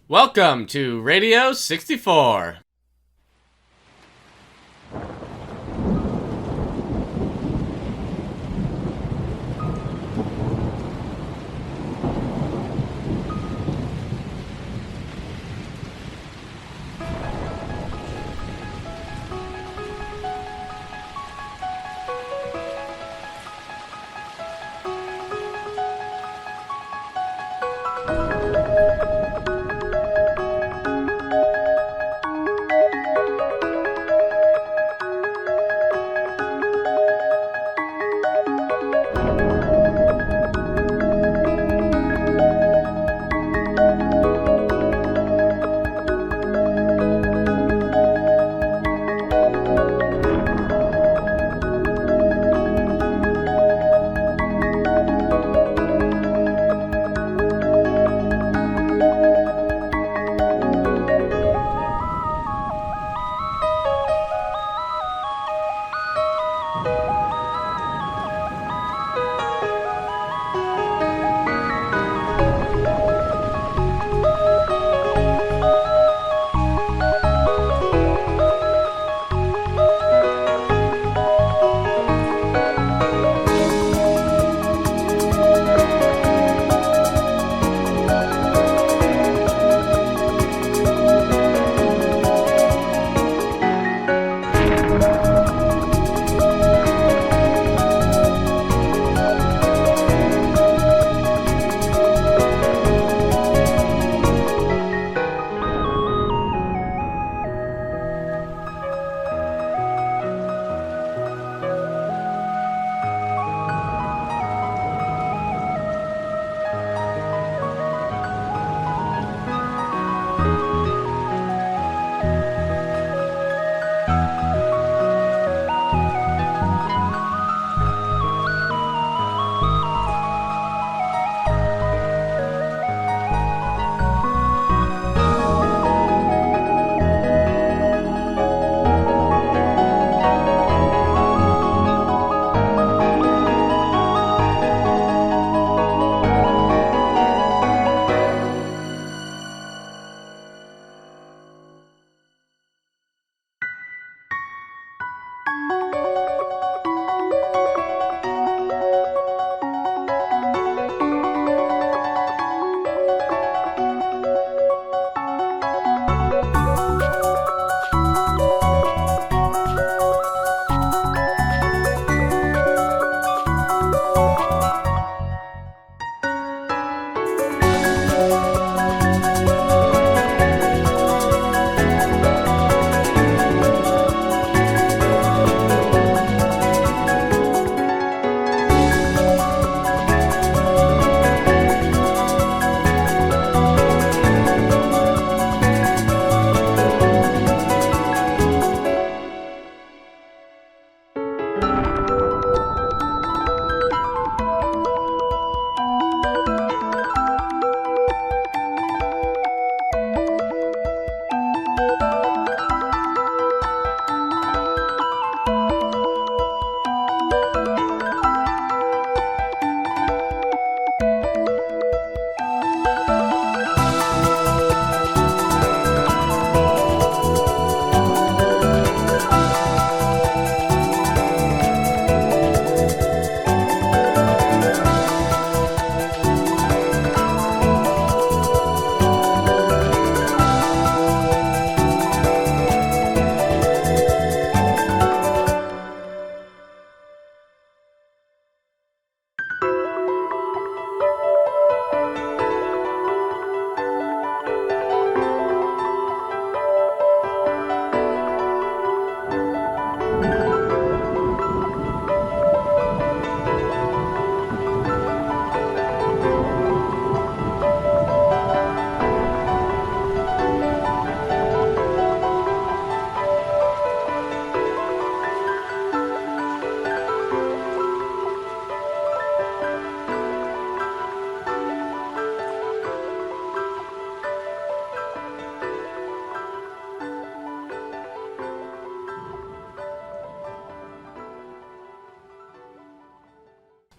Welcome to Radio 64.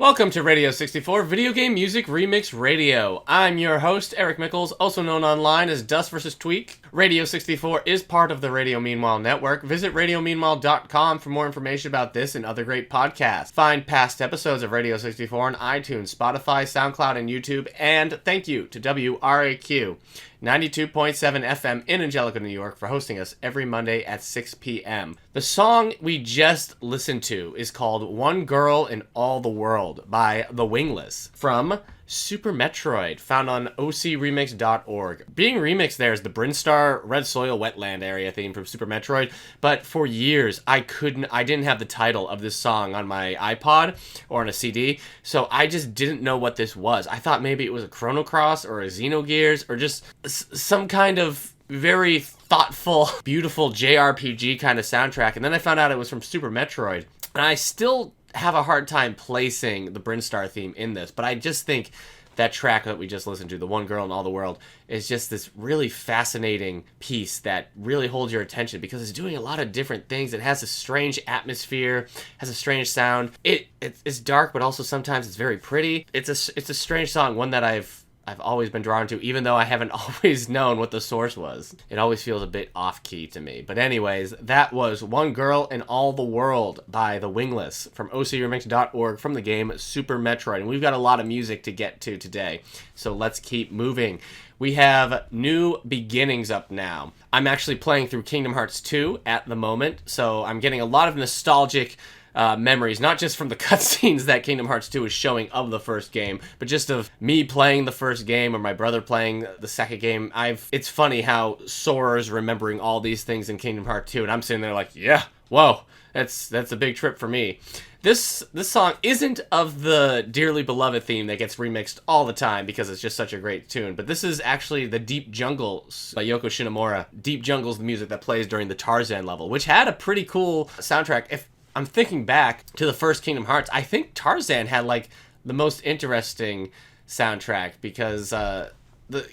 Welcome to Radio 64 Video Game Music Remix Radio. I'm your host, Eric Mickles, also known online as duskvstweak. Radio 64 is part of the Radio Meanwhile network. Visit radiomeanwhile.com for more information about this and other great podcasts. Find past episodes of Radio 64 on iTunes, Spotify, SoundCloud, and YouTube. And thank you to WRAQ 92.7 FM in Angelica, New York for hosting us every Monday at 6 p.m. The song we just listened to is called One Girl in All the World by the Wingless from Super Metroid, found on ocremix.org. Being remixed there is the Brinstar Red Soil Wetland area theme from Super Metroid, but for years I didn't have the title of this song on my iPod or on a CD, so I just didn't know what this was. I thought maybe it was a Chrono Cross or a Xenogears or just some kind of very thoughtful, beautiful JRPG kind of soundtrack, and then I found out it was from Super Metroid, and I still have a hard time placing the Brinstar theme in this, but I just think that track that we just listened to, The One Girl in All the World, is just this really fascinating piece that really holds your attention because it's doing a lot of different things. It has a strange atmosphere, has a strange sound. It's dark, but also sometimes it's very pretty. It's a strange song, one that I've always been drawn to, even though I haven't always known what the source was. It always feels a bit off-key to me. But anyways, that was One Girl in All the World by the Wingless from ocremix.org from the game Super Metroid. And we've got a lot of music to get to today, so let's keep moving. We have New Beginnings up now. I'm actually playing through Kingdom Hearts 2 at the moment, so I'm getting a lot of nostalgic memories, not just from the cutscenes that Kingdom Hearts 2 is showing of the first game, but just of me playing the first game or my brother playing the second game. It's funny how Sora's remembering all these things in Kingdom Hearts 2, and I'm sitting there like, yeah, whoa, that's a big trip for me. This song isn't of the Dearly Beloved theme that gets remixed all the time because it's just such a great tune, but this is actually the Deep Jungle by Yoko Shinomura. Deep Jungle's the music that plays during the Tarzan level, which had a pretty cool soundtrack. If I'm thinking back to the first Kingdom Hearts, I think Tarzan had like the most interesting soundtrack because the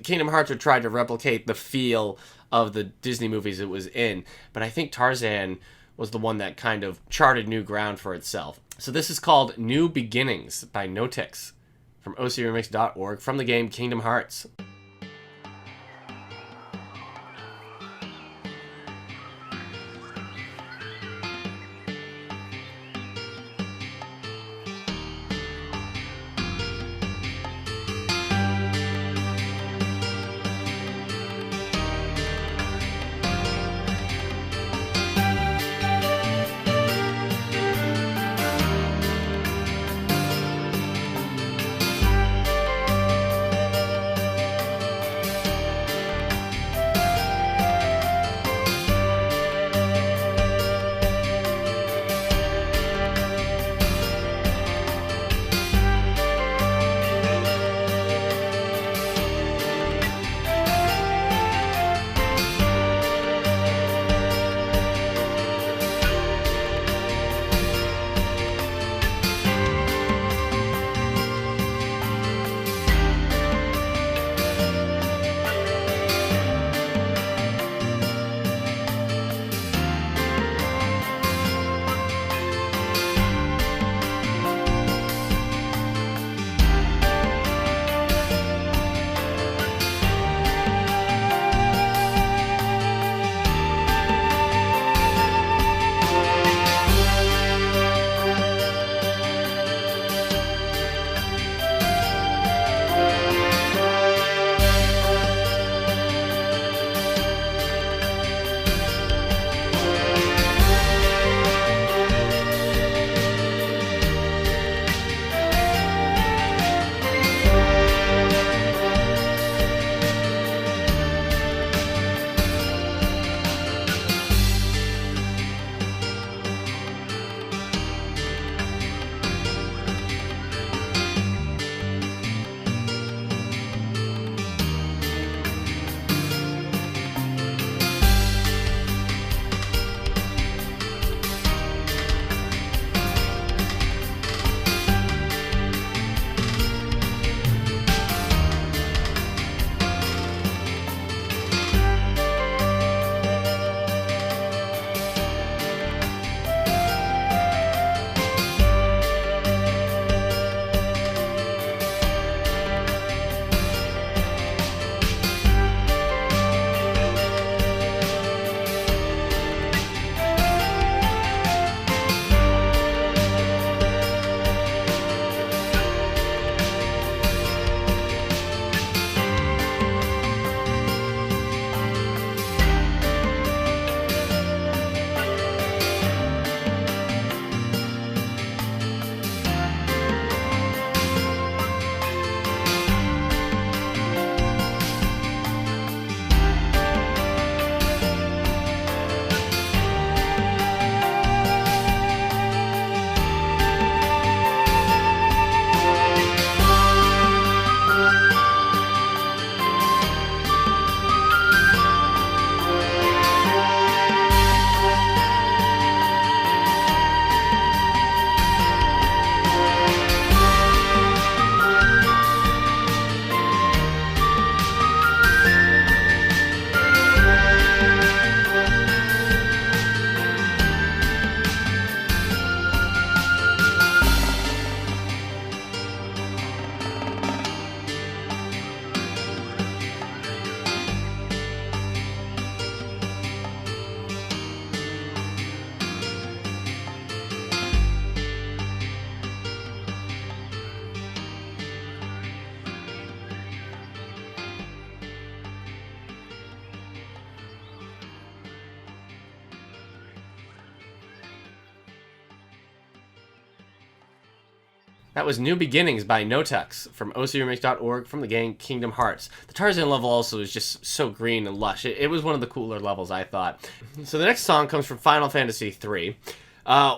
Kingdom Hearts would try to replicate the feel of the Disney movies it was in, but I think Tarzan was the one that kind of charted new ground for itself. So this is called New Beginnings by NoTuX from ocremix.org from the game Kingdom Hearts. That was New Beginnings by NoTuX from ocremix.org from the game Kingdom Hearts. The Tarzan level also is just so green and lush. It was one of the cooler levels, I thought. So the next song comes from Final Fantasy III.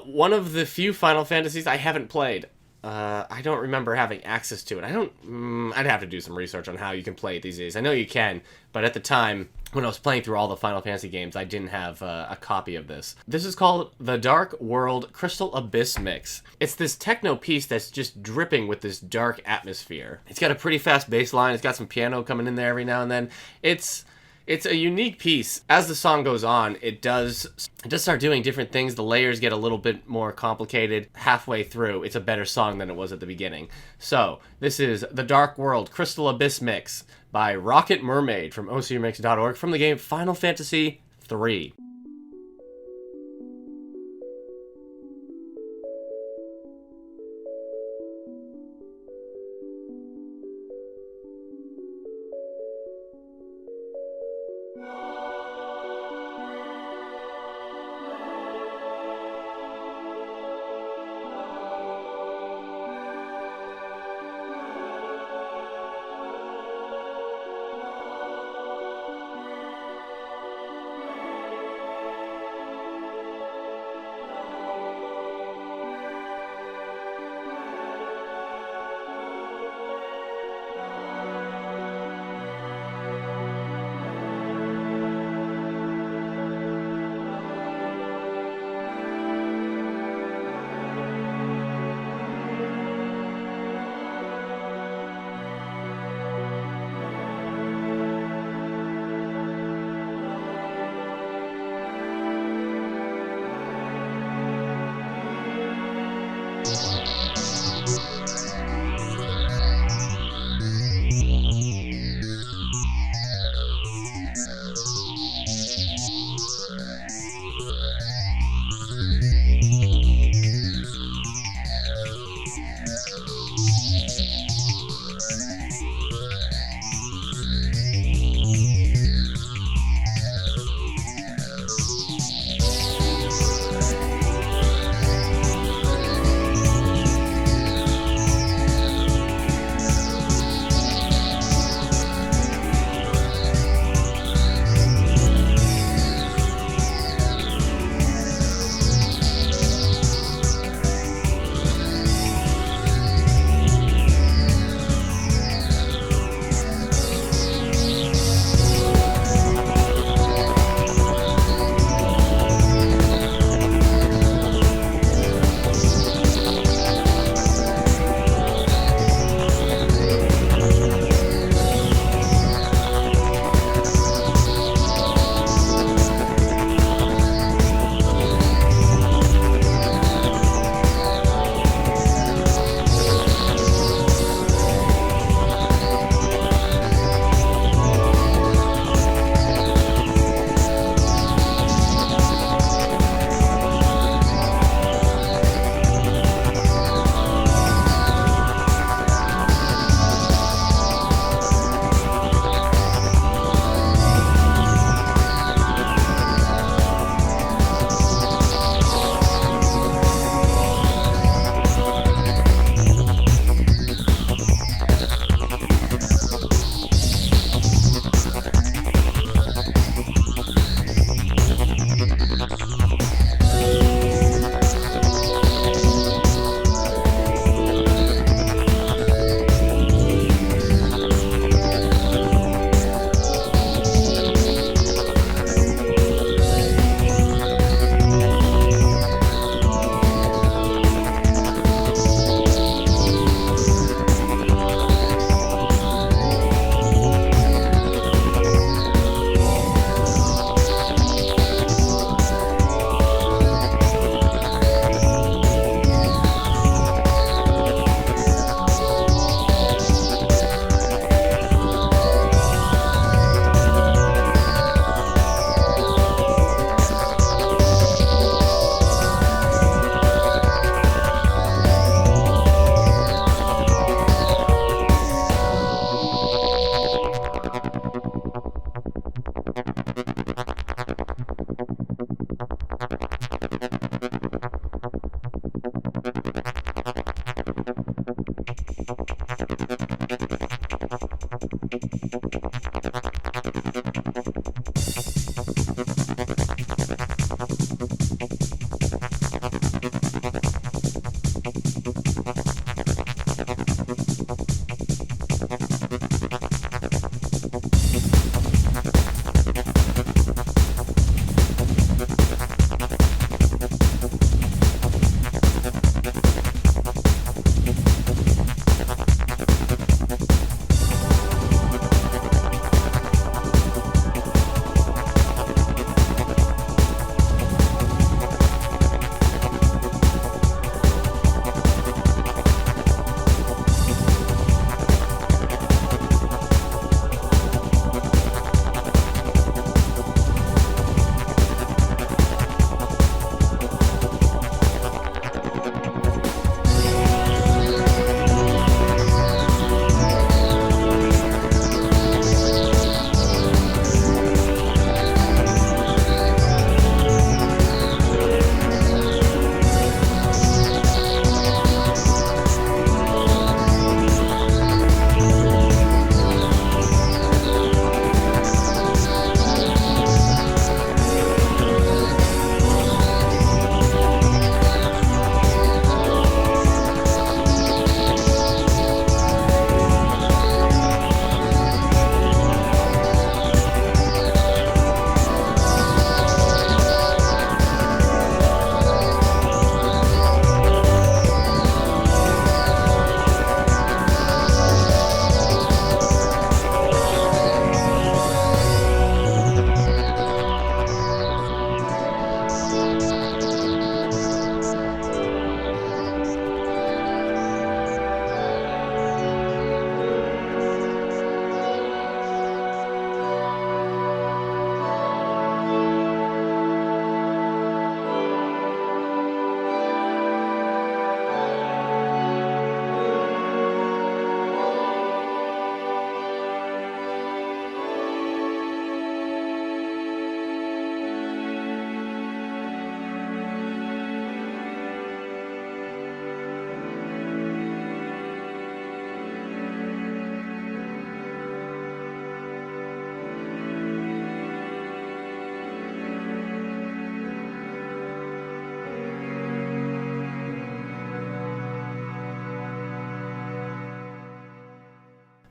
One of the few Final Fantasies I haven't played. I don't remember having access to it. I'd have to do some research on how you can play it these days. I know you can, but at the time, when I was playing through all the Final Fantasy games, I didn't have a copy of this. This is called the Dark World Crystal Abyss Mix. It's this techno piece that's just dripping with this dark atmosphere. It's got a pretty fast bass line. It's got some piano coming in there every now and then. It's a unique piece. As the song goes on, it does start doing different things. The layers get a little bit more complicated. Halfway through, it's a better song than it was at the beginning. So, this is The Dark World Crystal Abyss Mix by RocketMermaid from ocremix.org from the game Final Fantasy III.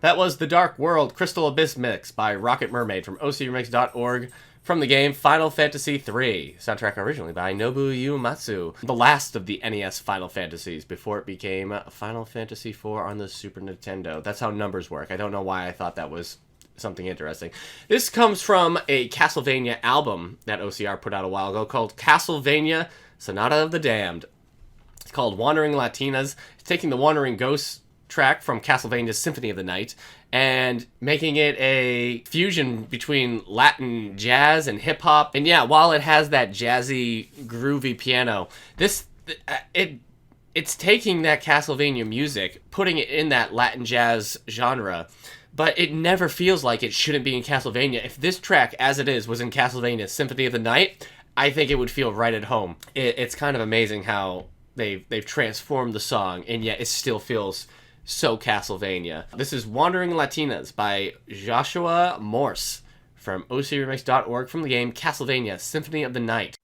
That was The Dark World Crystal Abyss Mix by RocketMermaid from ocremix.org from the game Final Fantasy III. Soundtrack originally by Nobuo Uematsu, the last of the NES Final Fantasies before it became Final Fantasy IV on the Super Nintendo. That's how numbers work. I don't know why I thought that was something interesting. This comes from a Castlevania album that OCR put out a while ago called Castlevania Sonata of the Damned. It's called Wandering Latinas. It's taking the Wandering Ghosts track from Castlevania's Symphony of the Night and making it a fusion between Latin jazz and hip hop. And yeah, while it has that jazzy, groovy piano, it's taking that Castlevania music, putting it in that Latin jazz genre, but it never feels like it shouldn't be in Castlevania. If this track, as it is, was in Castlevania's Symphony of the Night, I think it would feel right at home. It's kind of amazing how they've transformed the song, and yet it still feels so Castlevania. This is Wandering Latinas by Joshua Morse from ocremix.org from the game Castlevania Symphony of the Night.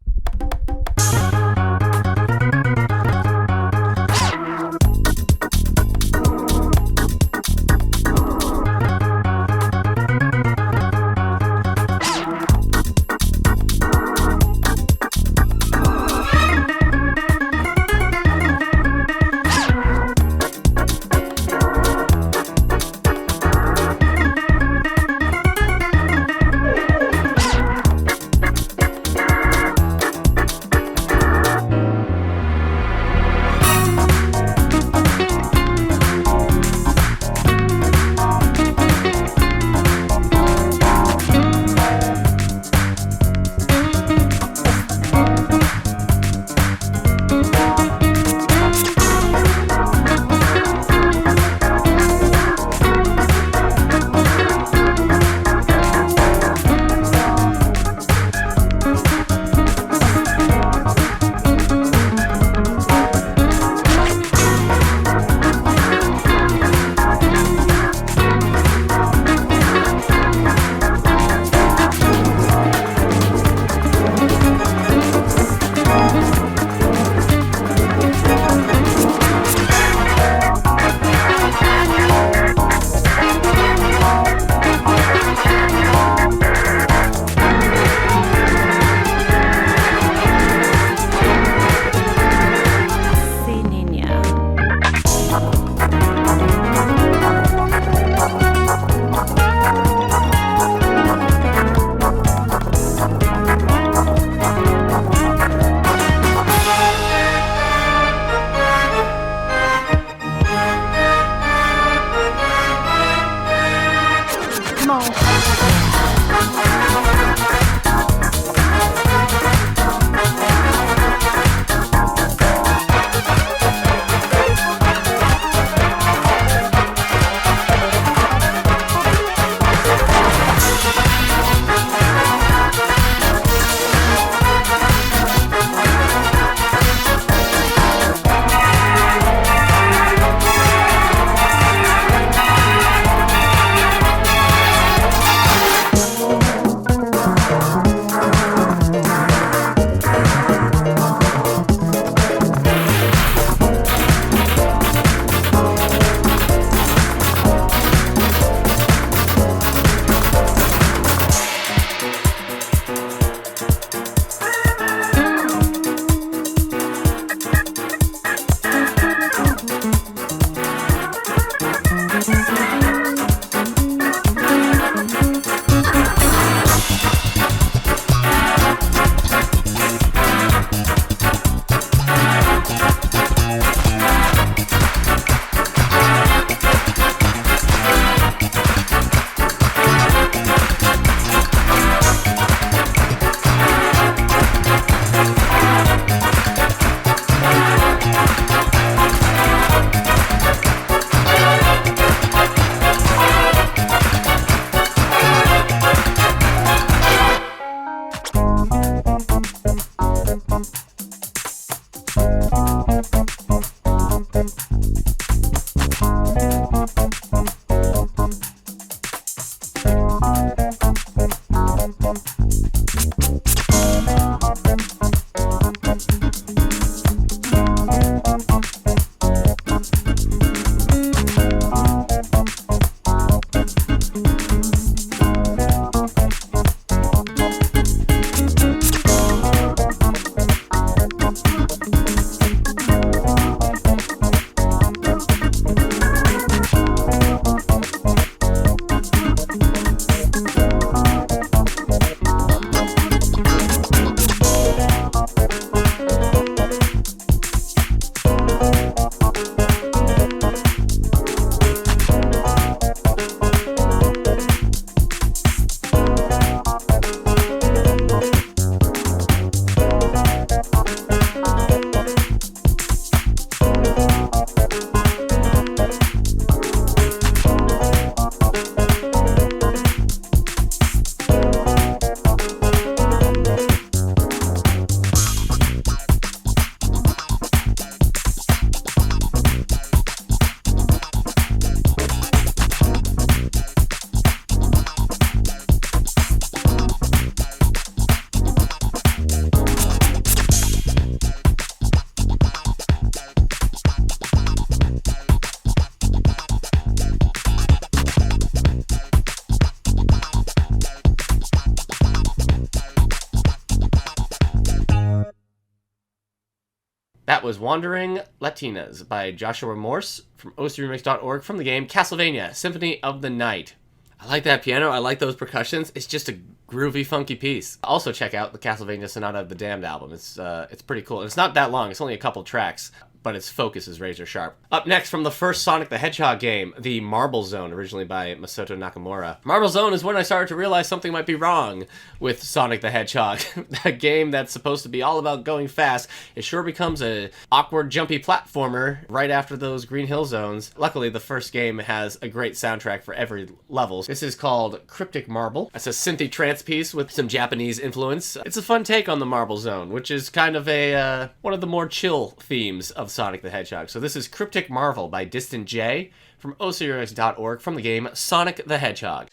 that was Wandering Latinas by Joshua Morse from ocremix.org from the game Castlevania, Symphony of the Night. I like that piano. I like those percussions. It's just a groovy, funky piece. Also check out the Castlevania Sonata of the Damned album. It's pretty cool. And it's not that long. It's only a couple tracks, but its focus is razor sharp. Up next, from the first Sonic the Hedgehog game, the Marble Zone, originally by Masato Nakamura. Marble Zone is when I started to realize something might be wrong with Sonic the Hedgehog. A game that's supposed to be all about going fast, it sure becomes a awkward, jumpy platformer right after those Green Hill zones. Luckily, the first game has a great soundtrack for every level. This is called Cryptic Marble. It's a synthy trance piece with some Japanese influence. It's a fun take on the Marble Zone, which is kind of a one of the more chill themes of Sonic the Hedgehog. So this is Cryptic Marvel by DistantJ from ocremix.org from the game Sonic the Hedgehog.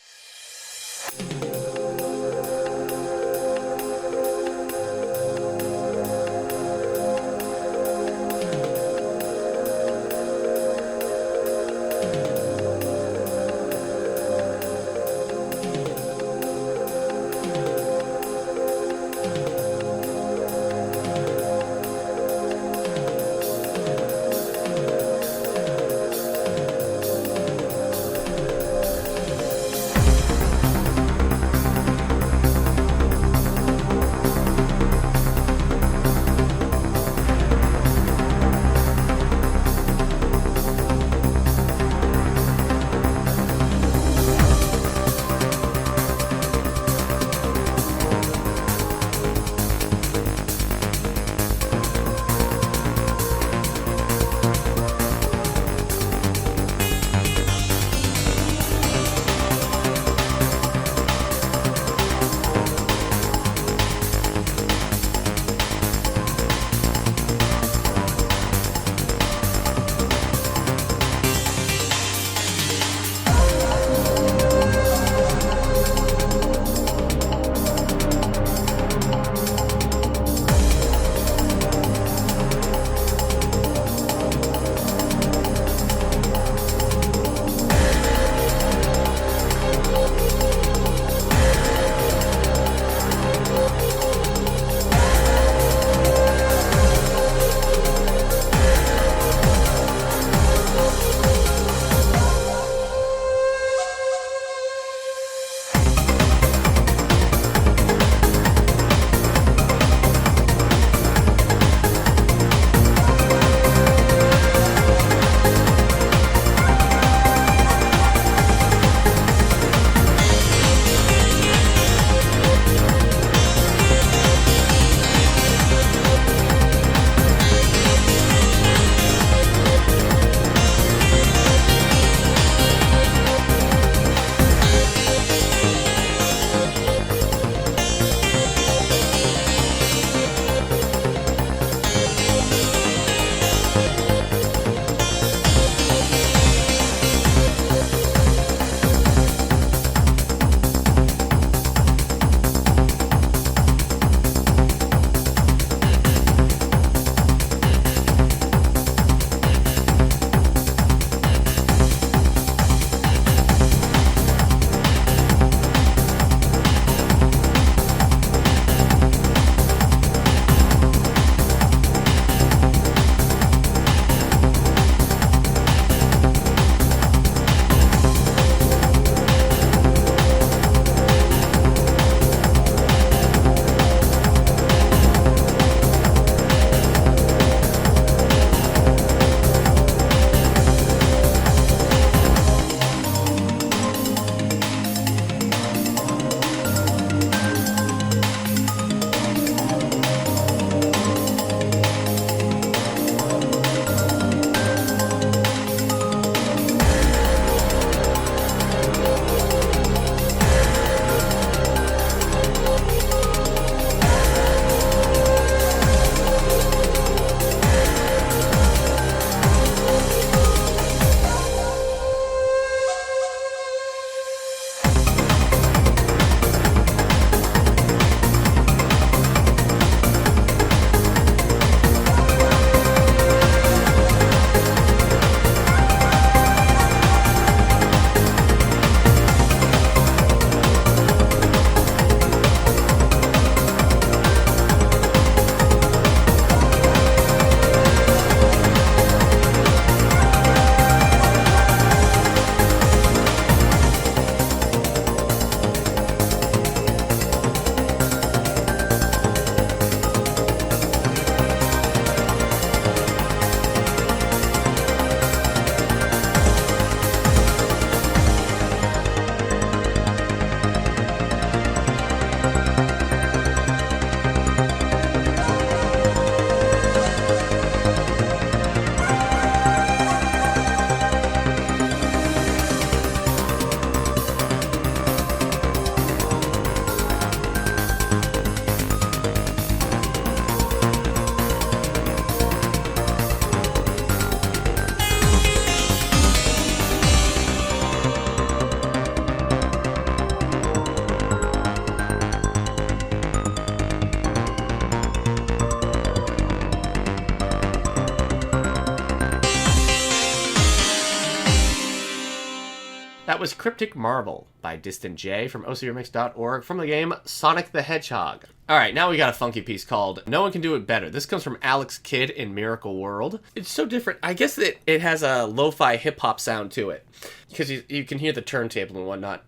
That was Cryptic Marble by DistantJ from ocremix.org from the game Sonic the Hedgehog. Alright, now we got a funky piece called No One Can Do It Better. This comes from Alex Kidd in Miracle World. It's so different. I guess that it has a lo-fi hip-hop sound to it, because you can hear the turntable and whatnot.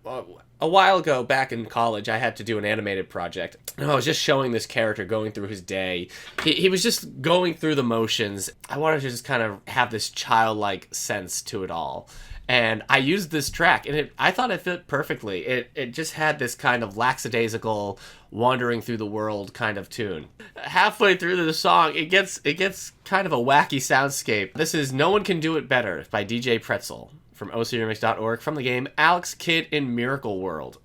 A while ago, back in college, I had to do an animated project, and I was just showing this character going through his day. He was just going through the motions. I wanted to just kind of have this childlike sense to it all. And I used this track, and I thought it fit perfectly. It just had this kind of lackadaisical, wandering through the world kind of tune. Halfway through the song, it gets kind of a wacky soundscape. This is No One Can Do It Better by djpretzel from ocremix.org from the game Alex Kidd in Miracle World.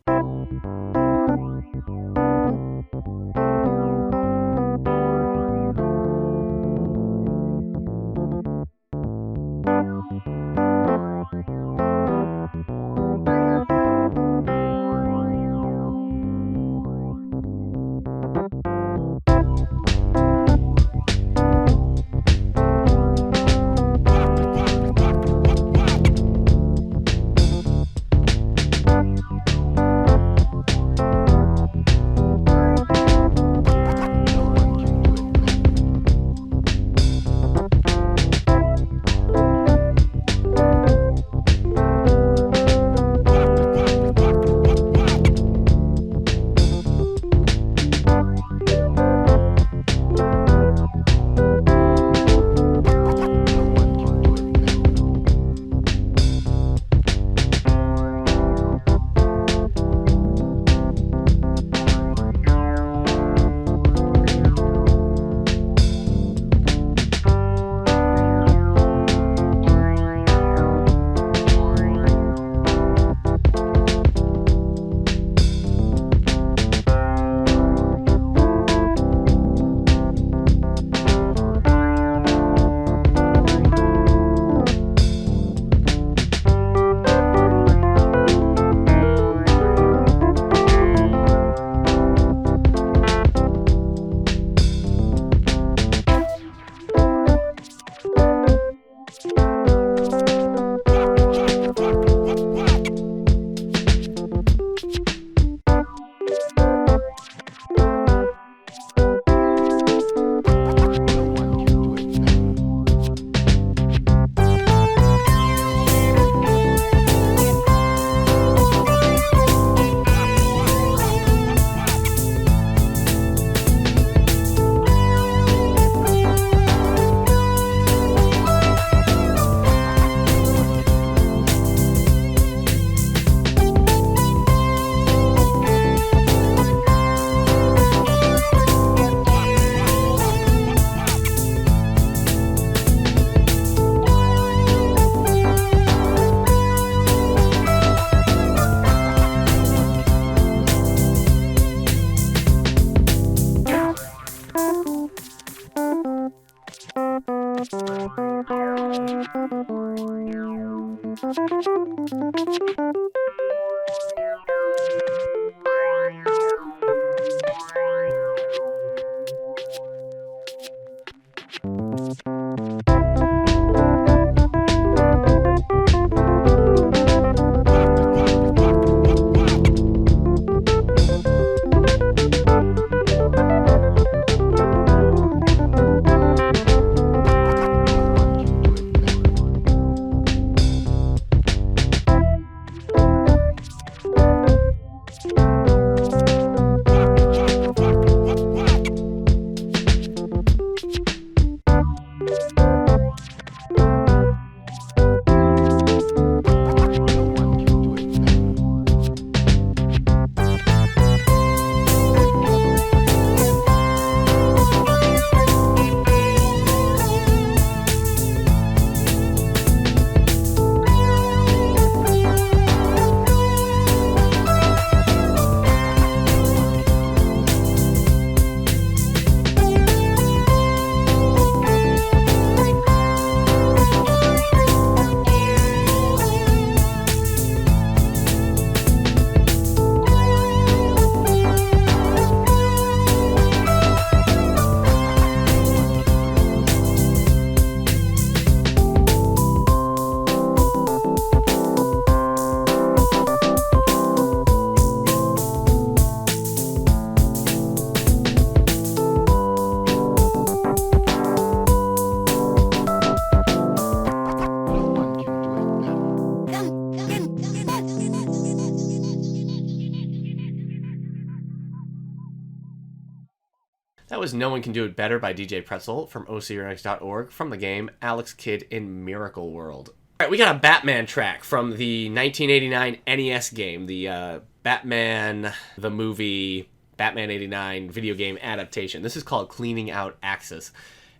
That was No One Can Do It Better by djpretzel from ocremix.org from the game Alex Kidd in Miracle World. All right, we got a Batman track from the 1989 NES game, the Batman, the movie, Batman 89 video game adaptation. This is called Cleaning Out Axis.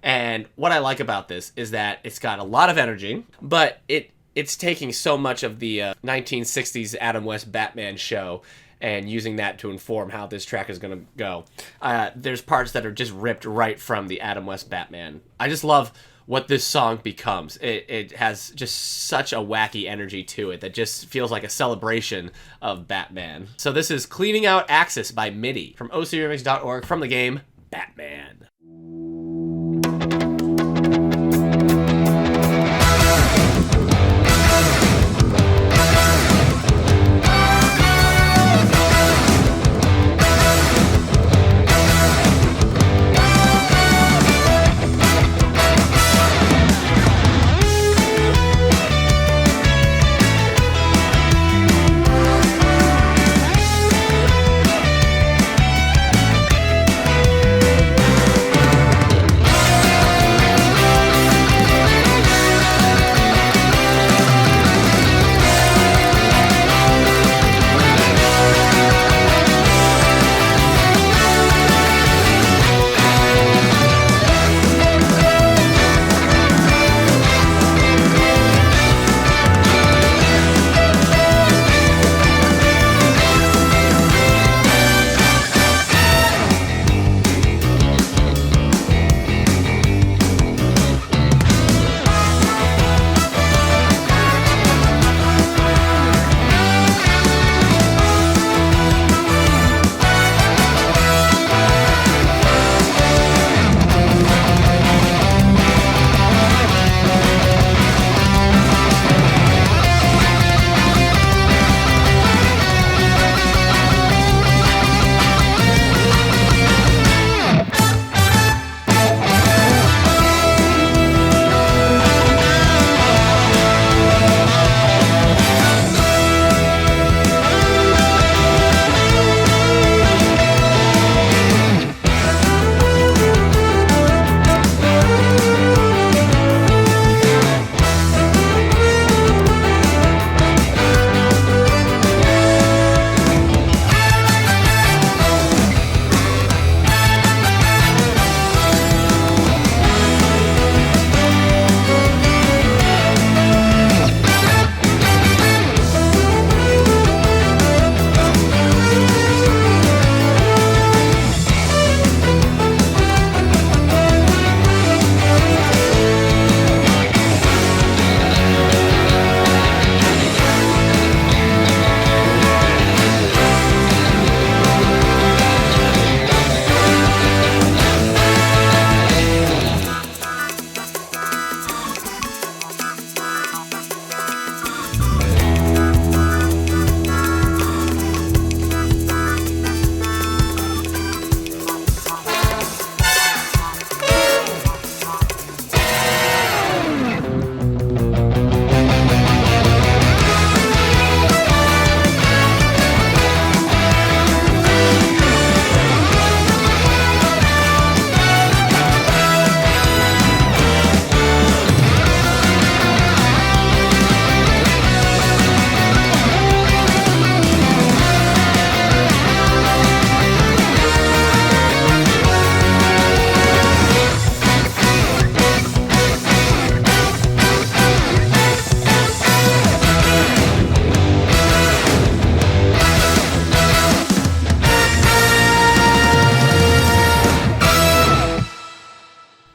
And what I like about this is that it's got a lot of energy, but it's taking so much of the 1960s Adam West Batman show and using that to inform how this track is going to go. There's parts that are just ripped right from the Adam West Batman. I just love what this song becomes. It has just such a wacky energy to it that just feels like a celebration of Batman. So this is Cleaning Out Axis by Midee from ocremix.org from the game Batman.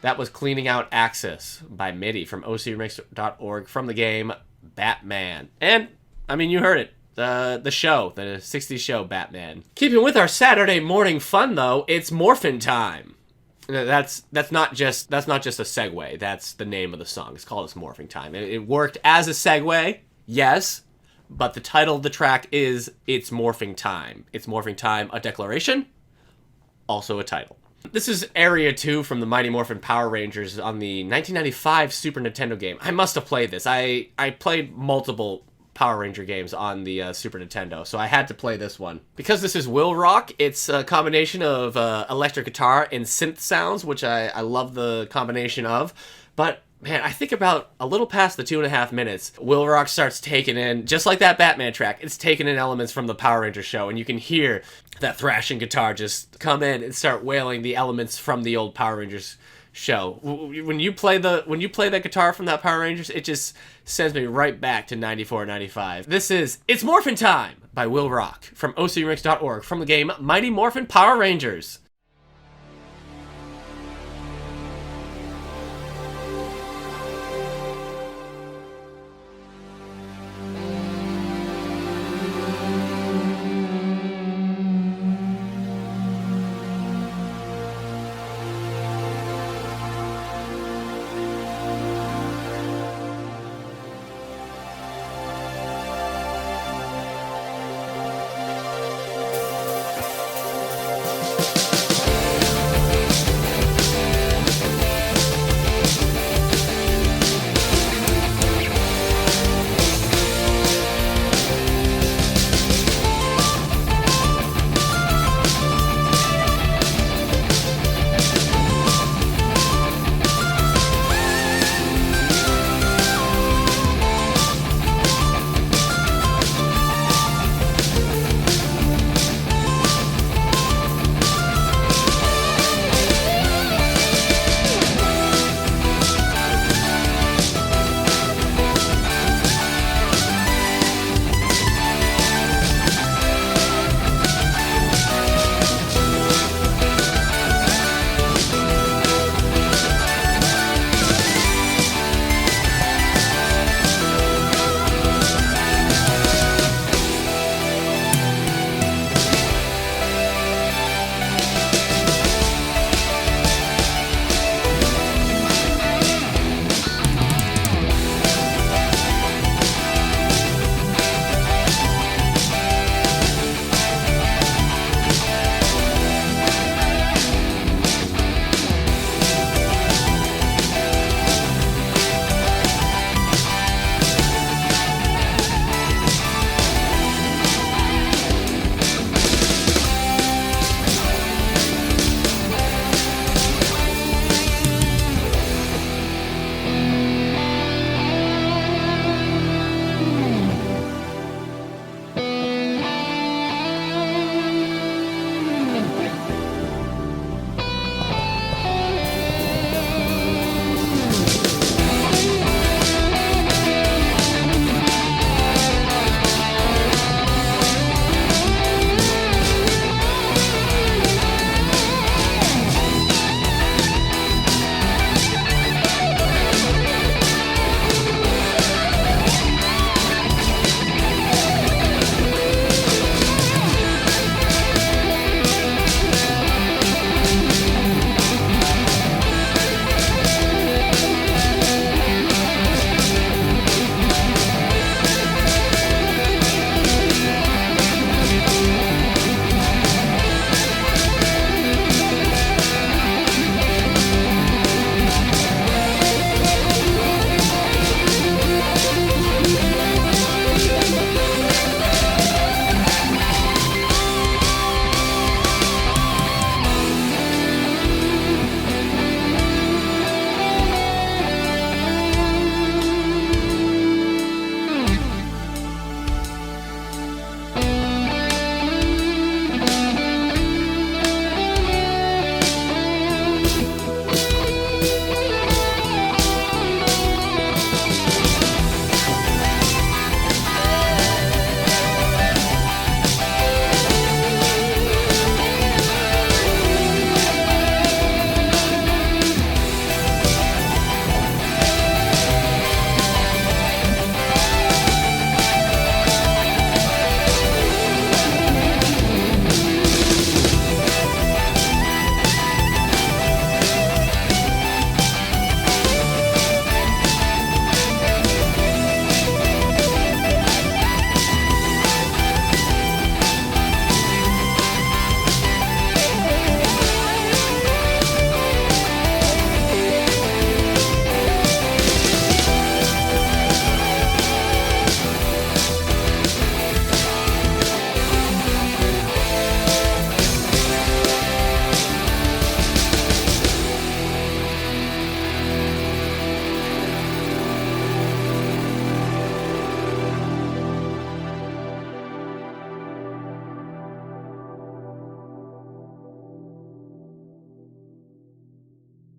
That was Cleaning Out Axis by Midee from ocremix.org from the game Batman. And, I mean, you heard it. The show, the 60s show Batman. Keeping with our Saturday morning fun, though, it's Morphin time. That's not just a segue. That's the name of the song. It's called It's Morphing Time. It worked as a segue, yes, but the title of the track is It's Morphing Time. It's Morphing Time, a declaration, also a title. This is Area 2 from the Mighty Morphin Power Rangers on the 1995 Super Nintendo game. I must have played this. I played multiple Power Ranger games on the Super Nintendo, so I had to play this one. Because this is WillRock, it's a combination of electric guitar and synth sounds, which I love the combination of, but man, I think about a little past the 2.5 minutes, WillRock starts taking in, just like that Batman track, it's taking in elements from the Power Rangers show, and you can hear that thrashing guitar just come in and start wailing the elements from the old Power Rangers show. When you play that guitar from that Power Rangers, it just sends me right back to 94, 95. This is It's Morphin Time by WillRock from ocremix.org from the game Mighty Morphin Power Rangers.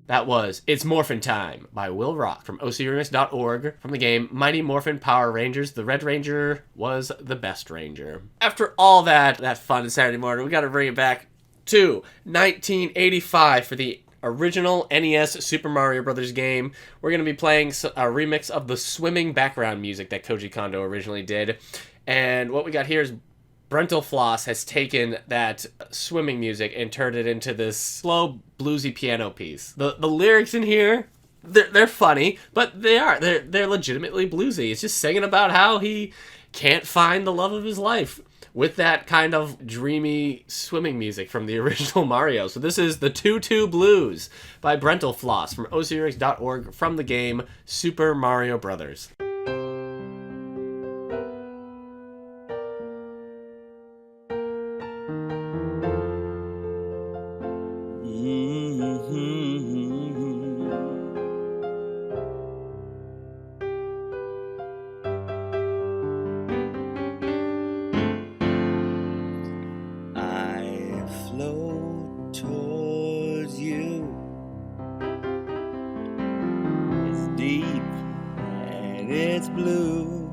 That was It's Morphin Time by WillRock from ocremix.org from the game Mighty Morphin Power Rangers. The Red Ranger was the best ranger. After all that fun Saturday morning, we got to bring it back to 1985 for the original NES Super Mario Brothers game. We're going to be playing a remix of the swimming background music that Koji Kondo originally did. And what we got here is brentalfloss has taken that swimming music and turned it into this slow, bluesy piano piece. The lyrics in here, they're funny, but they're legitimately bluesy. It's just singing about how he can't find the love of his life with that kind of dreamy swimming music from the original Mario. So this is the 2-2 Blues by brentalfloss from ocremix.org from the game Super Mario Brothers. It's blue.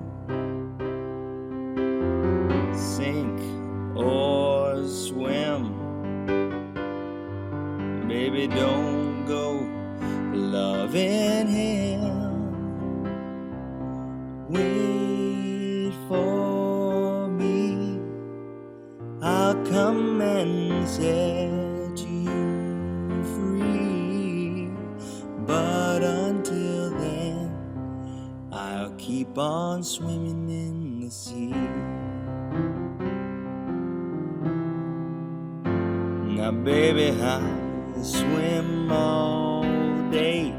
Sink or swim, baby, don't go loving him. Wait for me, I'll come and set you free. But until then, I'll keep on swimming in the sea. Now baby, I'll swim all day,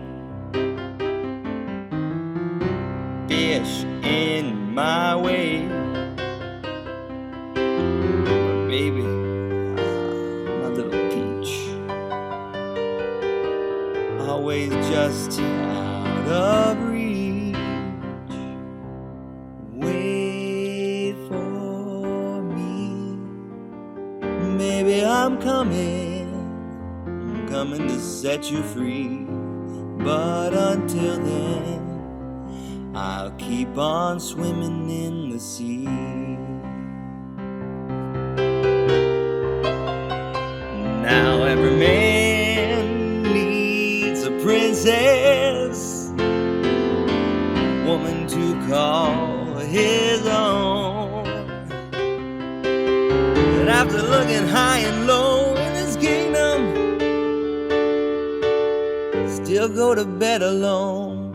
fish in my way. But baby, my little peach, always just out of reach. Wait for me, baby, I'm coming to set you free. But until then, I'll keep on swimming in the sea. Now every man needs a princess, woman to call his own. But after looking high and low in his kingdom, still go to bed alone.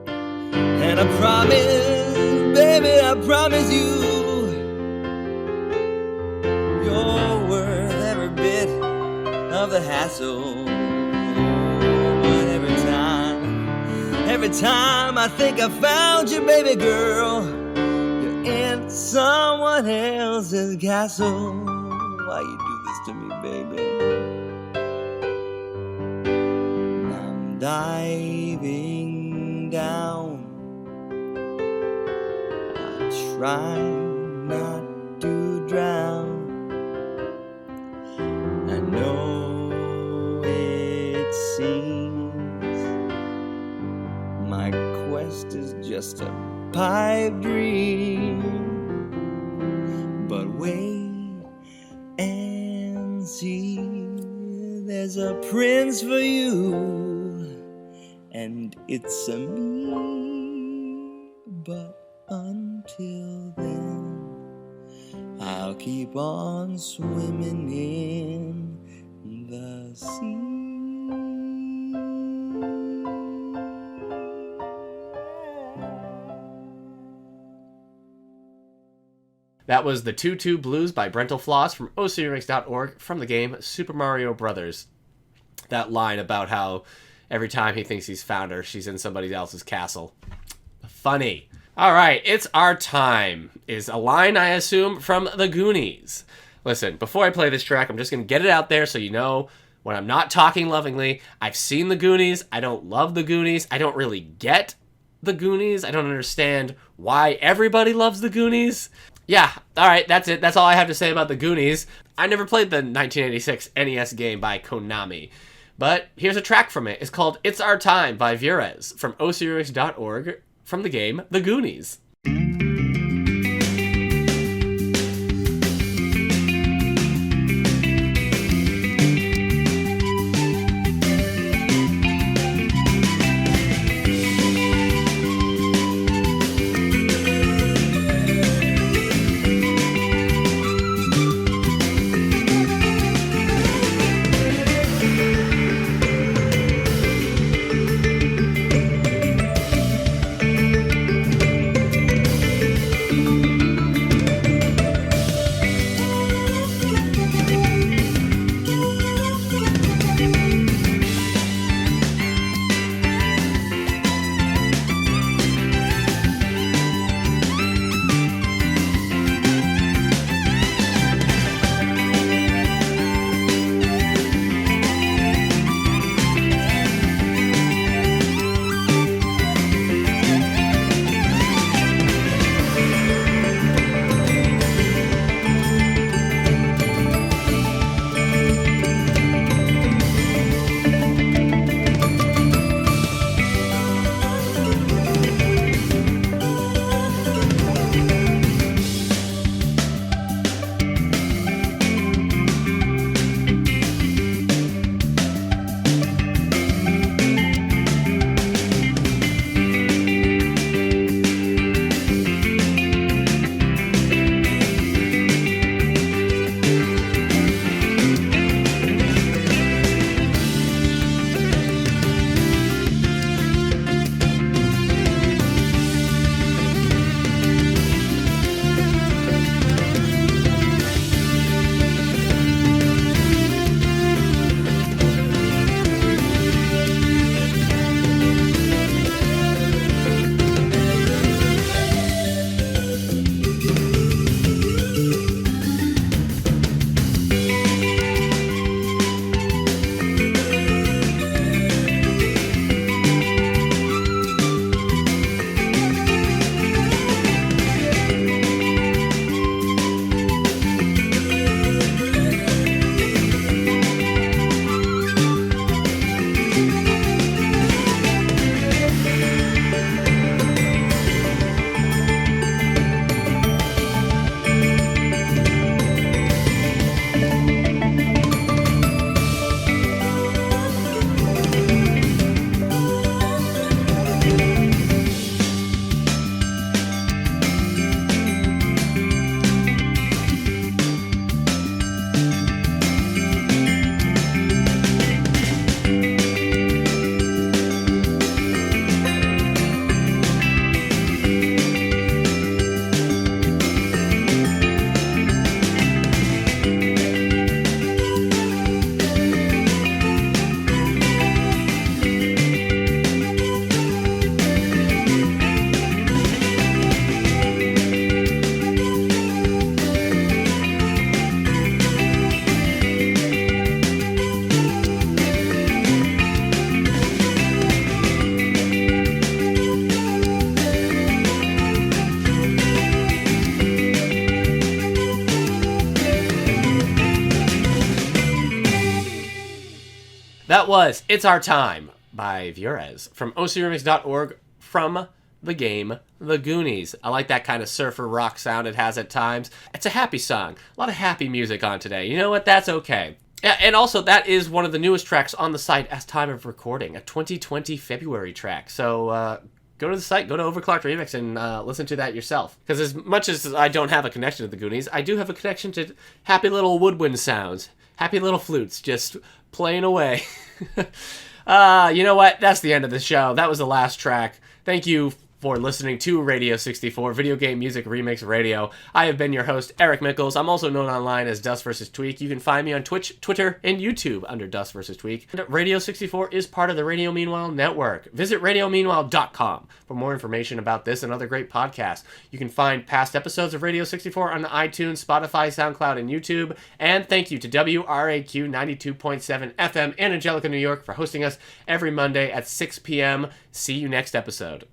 And I promise, baby, I promise you, you're worth every bit of the hassle. But every time I think I found you, baby girl, you're in someone else's castle. Why you do this to me, baby? I'm diving down, try not to drown. I know it seems my quest is just a pipe dream, but wait and see, there's a prince for you, and it's a me. But until then, I'll keep on swimming in the sea. That was the 2-2 Blues by brentalfloss from ocremix.org from the game Super Mario Brothers. That line about how every time he thinks he's found her, she's in somebody else's castle. Funny. All right, it's our time is a line, I assume, from the Goonies. Listen, before I play this track, I'm just going to get it out there so you know when I'm not talking lovingly. I've seen the Goonies. I don't love the Goonies. I don't really get the Goonies. I don't understand why everybody loves the Goonies. Yeah, all right, that's it. That's all I have to say about the Goonies. I never played the 1986 NES game by Konami, But here's a track from it. It's called It's Our Time by Vurez from osirix.org from the game The Goonies. That was It's Our Time by Vurez from ocremix.org from the game The Goonies. I like that kind of surfer rock sound it has at times. It's a happy song. A lot of happy music on today. You know what? That's okay. Yeah, and also, that is one of the newest tracks on the site as time of recording, a 2020 February track. So, go to the site, go to Overclocked Remix, and listen to that yourself. Because as much as I don't have a connection to the Goonies, I do have a connection to happy little woodwind sounds. Happy little flutes just playing away. You know what? That's the end of the show. That was the last track. Thank you for listening to Radio64, Video Game Music Remix Radio. I have been your host, Eric Mickles. I'm also known online as duskvstweak. You can find me on Twitch, Twitter, and YouTube under duskvstweak. Radio64 is part of the Radio Meanwhile network. Visit radiomeanwhile.com for more information about this and other great podcasts. You can find past episodes of Radio64 on iTunes, Spotify, SoundCloud, and YouTube. And thank you to WRAQ 92.7 FM in Angelica, New York for hosting us every Monday at 6 p.m. See you next episode.